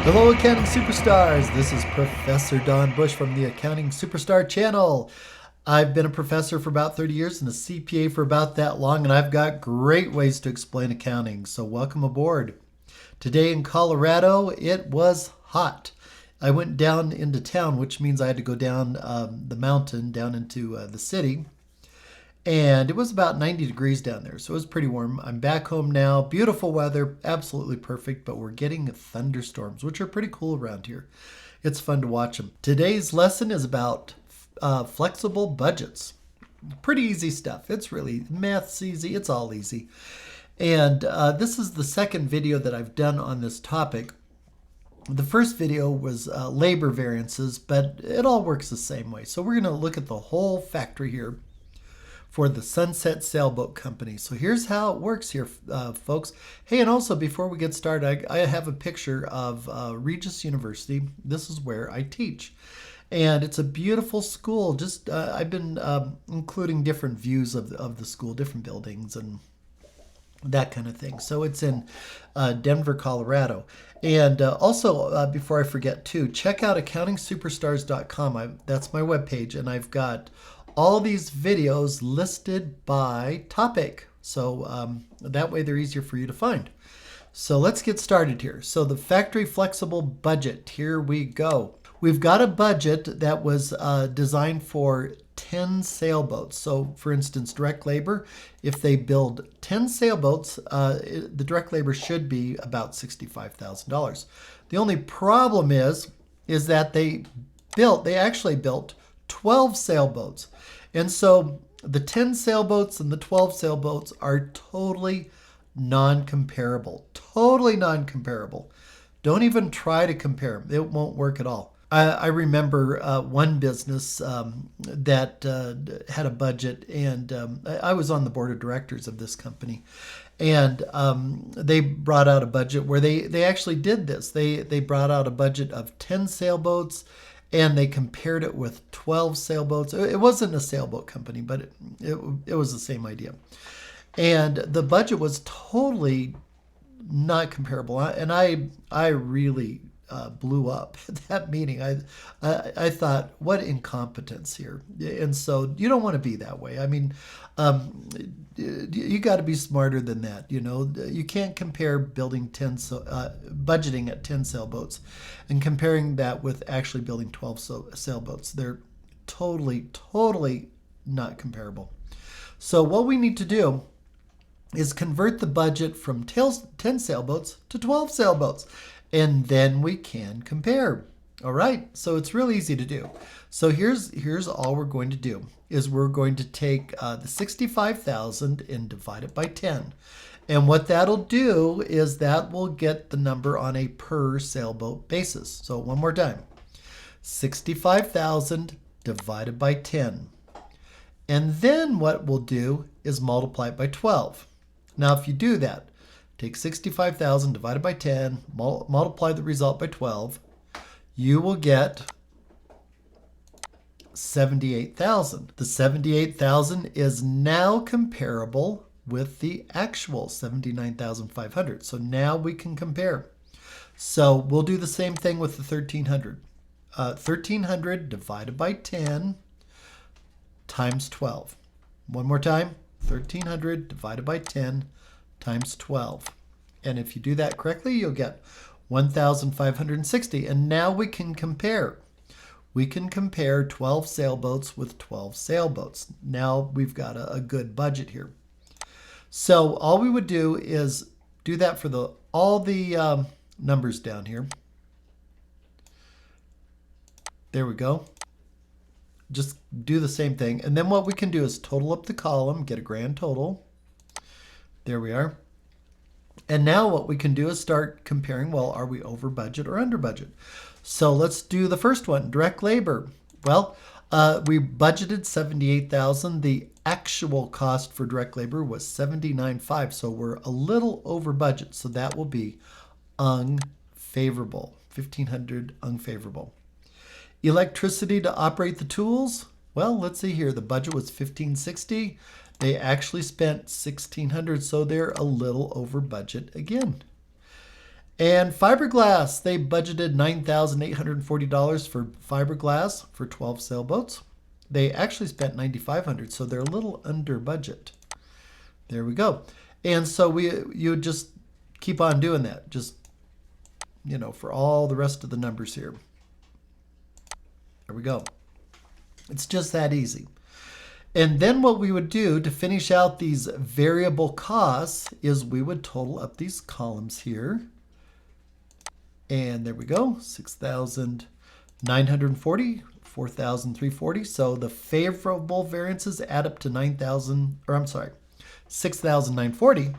Hello, Accounting Superstars. This is Professor Don Bush from the Accounting Superstar channel. I've been a professor for about 30 years and a CPA for about that long, and I've got great ways to explain accounting, so welcome aboard. Today in Colorado, it was hot. I went down into town, which means I had to go down the mountain, down into the city. And it was about 90 degrees down there, so it was pretty warm. I'm back home now. Beautiful weather, absolutely perfect, but we're getting thunderstorms, which are pretty cool around here. It's fun to watch them. Today's lesson is about flexible budgets. Pretty easy stuff. It's really, math's easy, it's all easy. And this is the second video that I've done on this topic. The first video was labor variances, but it all works the same way. So we're going to look at the whole factory here for the Sunset Sailboat Company. So here's how it works here, folks. Hey, and also before we get started, I have a picture of Regis University. This is where I teach. And it's a beautiful school. Just I've been including different views of the school, different buildings and that kind of thing. So it's in Denver, Colorado. And also, before I forget too, check out accountingsuperstars.com. That's my webpage, and I've got all these videos listed by topic. So that way they're easier for you to find. So let's get started here. So the factory flexible budget, here we go. We've got a budget that was designed for 10 sailboats. So for instance, direct labor, if they build 10 sailboats, the direct labor should be about $65,000. The only problem is that they actually built 12 sailboats. And so the 10 sailboats and the 12 sailboats are totally non-comparable. Totally non-comparable. Don't even try to compare them. It won't work at all. I remember one business that had a budget, and I was on the board of directors of this company. And they brought out a budget where they actually did this. They brought out a budget of 10 sailboats, and they compared it with 12 sailboats. It wasn't a sailboat company, but it was the same idea. And the budget was totally not comparable. And I really blew up at that meeting. I thought, what incompetence here. And so you don't want to be that way. I mean, you got to be smarter than that. You know, you can't compare budgeting at 10 sailboats and comparing that with actually building 12 sailboats. They're totally not comparable. So what we need to do is convert the budget from 10 sailboats to 12 sailboats, and then we can compare. All right, so it's real easy to do. So here's all we're going to do is we're going to take the 65,000 and divide it by 10. And what that'll do is that will get the number on a per sailboat basis. So one more time, 65,000 divided by 10. And then what we'll do is multiply it by 12. Now if you do that, take 65,000 divided by 10, multiply the result by 12, you will get 78,000. The 78,000 is now comparable with the actual 79,500. So now we can compare. So we'll do the same thing with the 1,300. 1,300 divided by 10 times 12. One more time, 1,300 divided by 10 times 12. And if you do that correctly, you'll get 1,560. And now we can compare. We can compare 12 sailboats with 12 sailboats. Now we've got a good budget here. So all we would do is do that for all the numbers down here. There we go. Just do the same thing. And then what we can do is total up the column, get a grand total. There we are. And now what we can do is start comparing, well, are we over budget or under budget? So let's do the first one, direct labor. Well, we budgeted 78,000. The actual cost for direct labor was 79,500. So we're a little over budget. So that will be unfavorable, 1,500 unfavorable. Electricity to operate the tools. Well, let's see here. The budget was 1,560. They actually spent 1,600, so they're a little over budget again. And fiberglass, they budgeted $9,840 for fiberglass for 12 sailboats. They actually spent $9,500, so they're a little under budget. There we go. And so you would just keep on doing that, just, for all the rest of the numbers here. There we go. It's just that easy. And then what we would do to finish out these variable costs is we would total up these columns here. And there we go, 6,940, 4,340. So the favorable variances add up to 6,940.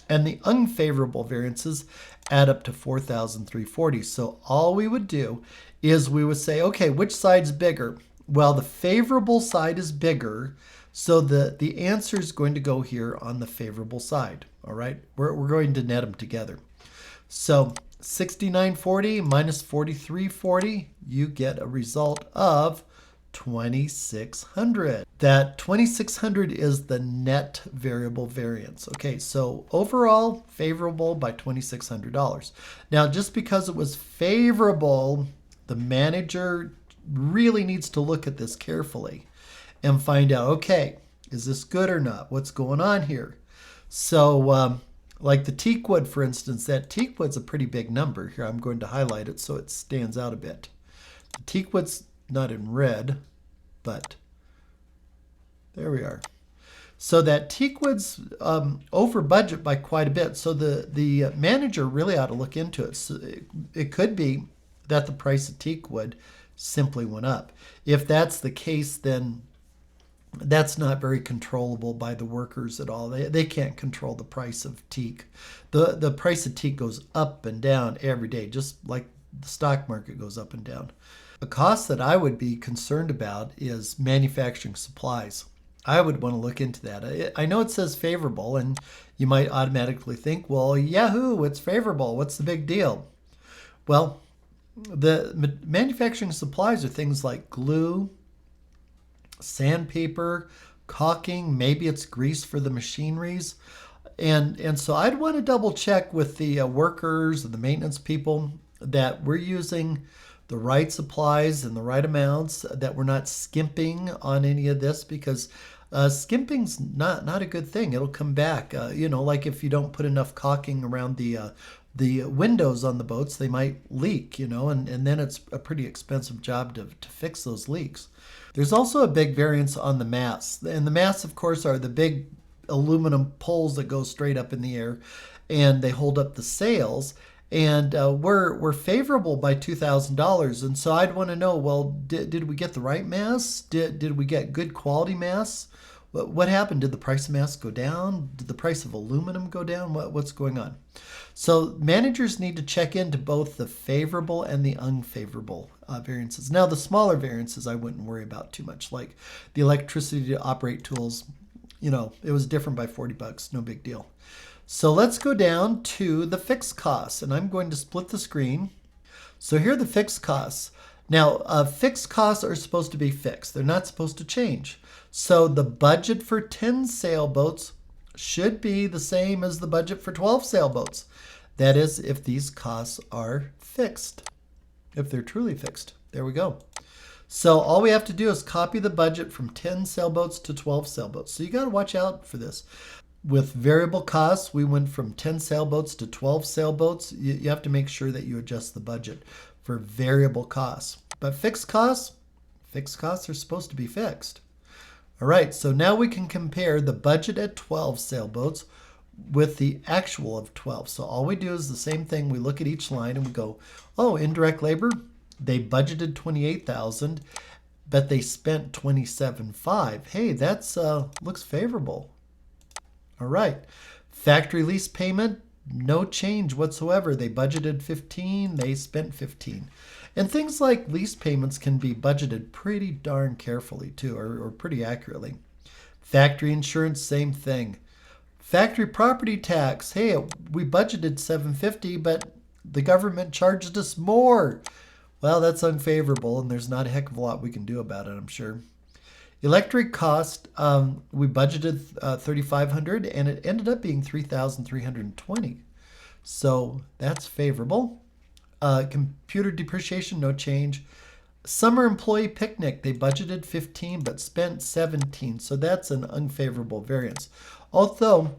And the unfavorable variances add up to 4,340. So all we would do is we would say, okay, which side's bigger? Well, the favorable side is bigger, so the answer is going to go here on the favorable side. All right, we're going to net them together. So 6940 minus 4340, you get a result of 2,600. That 2,600 is the net variable variance. Okay, so overall favorable by $2,600. Now, just because it was favorable, the manager really needs to look at this carefully and find out, okay, is this good or not? What's going on here? So like the teak wood, for instance, that teak wood's a pretty big number. Here, I'm going to highlight it so it stands out a bit. The teak wood's not in red, but there we are. So that teak wood's over budget by quite a bit. So the manager really ought to look into it. So it could be that the price of teak wood simply went up. If that's the case, then that's not very controllable by the workers at all. They can't control the price of teak. The price of teak goes up and down every day, just like the stock market goes up and down. A cost that I would be concerned about is manufacturing supplies. I would want to look into that. I know it says favorable, and you might automatically think, well, yahoo, it's favorable. What's the big deal? Well, the manufacturing supplies are things like glue, sandpaper, caulking, maybe it's grease for the machineries. And so I'd want to double check with the workers and the maintenance people that we're using the right supplies and the right amounts, that we're not skimping on any of this, because skimping's not a good thing. It'll come back. Like if you don't put enough caulking around the windows on the boats, they might leak, and then it's a pretty expensive job to fix those leaks. There's also a big variance on the masts. And the masts, of course, are the big aluminum poles that go straight up in the air, and they hold up the sails. And we're favorable by $2,000. And so I'd want to know, well, did we get the right masts? Did we get good quality masts? What happened? Did the price of masks go down? Did the price of aluminum go down? What's going on? So managers need to check into both the favorable and the unfavorable variances. Now, the smaller variances I wouldn't worry about too much, like the electricity to operate tools. It was different by $40, no big deal. So let's go down to the fixed costs, and I'm going to split the screen. So here are the fixed costs. Now, fixed costs are supposed to be fixed. They're not supposed to change. So the budget for 10 sailboats should be the same as the budget for 12 sailboats. That is, if these costs are fixed, if they're truly fixed. There we go. So all we have to do is copy the budget from 10 sailboats to 12 sailboats. So you got to watch out for this. With variable costs, we went from 10 sailboats to 12 sailboats. You have to make sure that you adjust the budget for variable costs. But fixed costs are supposed to be fixed. All right, so now we can compare the budget at 12 sailboats with the actual of 12. So all we do is the same thing. We look at each line and we go, oh, indirect labor, they budgeted $28,000, but they spent $27,500. Hey, that's looks favorable. All right, factory lease payment, no change whatsoever. They budgeted $15,000, they spent $15,000. And things like lease payments can be budgeted pretty darn carefully too, or pretty accurately. Factory insurance, same thing. Factory property tax, hey, we budgeted $750, but the government charged us more. Well, that's unfavorable, and there's not a heck of a lot we can do about it, I'm sure. Electric cost, we budgeted $3,500, and it ended up being $3,320. So that's favorable. Computer depreciation, no change. Summer employee picnic, they budgeted 15 but spent 17. So that's an unfavorable variance. Although,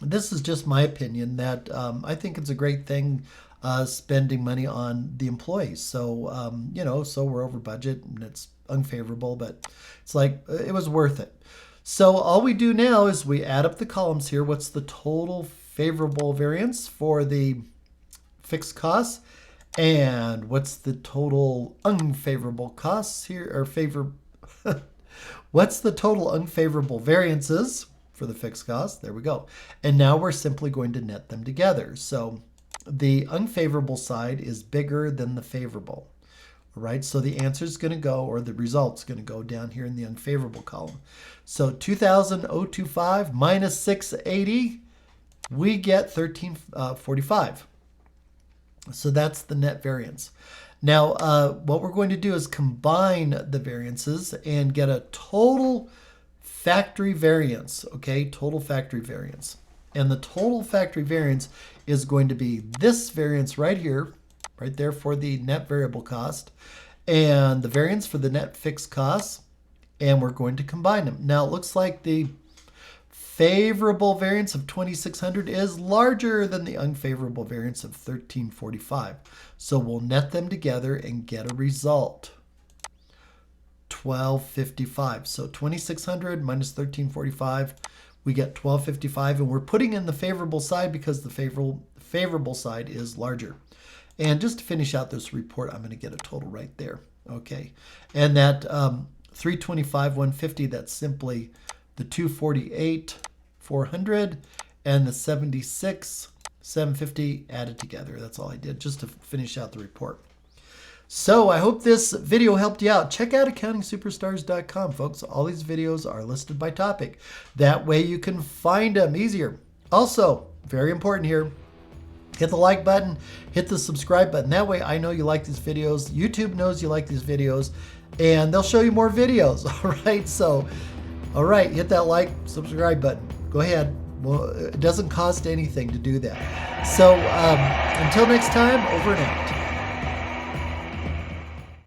this is just my opinion that I think it's a great thing spending money on the employees. So, so we're over budget and it's unfavorable, but it's like it was worth it. So all we do now is we add up the columns here. What's the total favorable variance for the fixed costs? And what's the total unfavorable costs here, or what's the total unfavorable variances for the fixed costs? There we go. And now we're simply going to net them together. So the unfavorable side is bigger than the favorable. All right, so the answer is going to go, or the result's going to go down here in the unfavorable column. So 2,025 minus 680, we get 1345. So that's the net variance. Now, what we're going to do is combine the variances and get a total factory variance, okay? Total factory variance. And the total factory variance is going to be this variance right here, right there for the net variable cost, and the variance for the net fixed costs, and we're going to combine them. Now, it looks like the favorable variance of 2,600 is larger than the unfavorable variance of 1,345. So we'll net them together and get a result. 1,255. So 2,600 minus 1,345, we get 1,255, and we're putting in the favorable side because the favorable side is larger. And just to finish out this report, I'm going to get a total right there. Okay. And that 325, 150, that's simply the 248, 400, and the 76, 750 added together. That's all I did just to finish out the report. So I hope this video helped you out. Check out accountingsuperstars.com, folks. All these videos are listed by topic. That way you can find them easier. Also, very important here, hit the like button, hit the subscribe button. That way I know you like these videos. YouTube knows you like these videos, and they'll show you more videos. All right, so all right, hit that like, subscribe button. Go ahead. Well, it doesn't cost anything to do that. So until next time, over and out.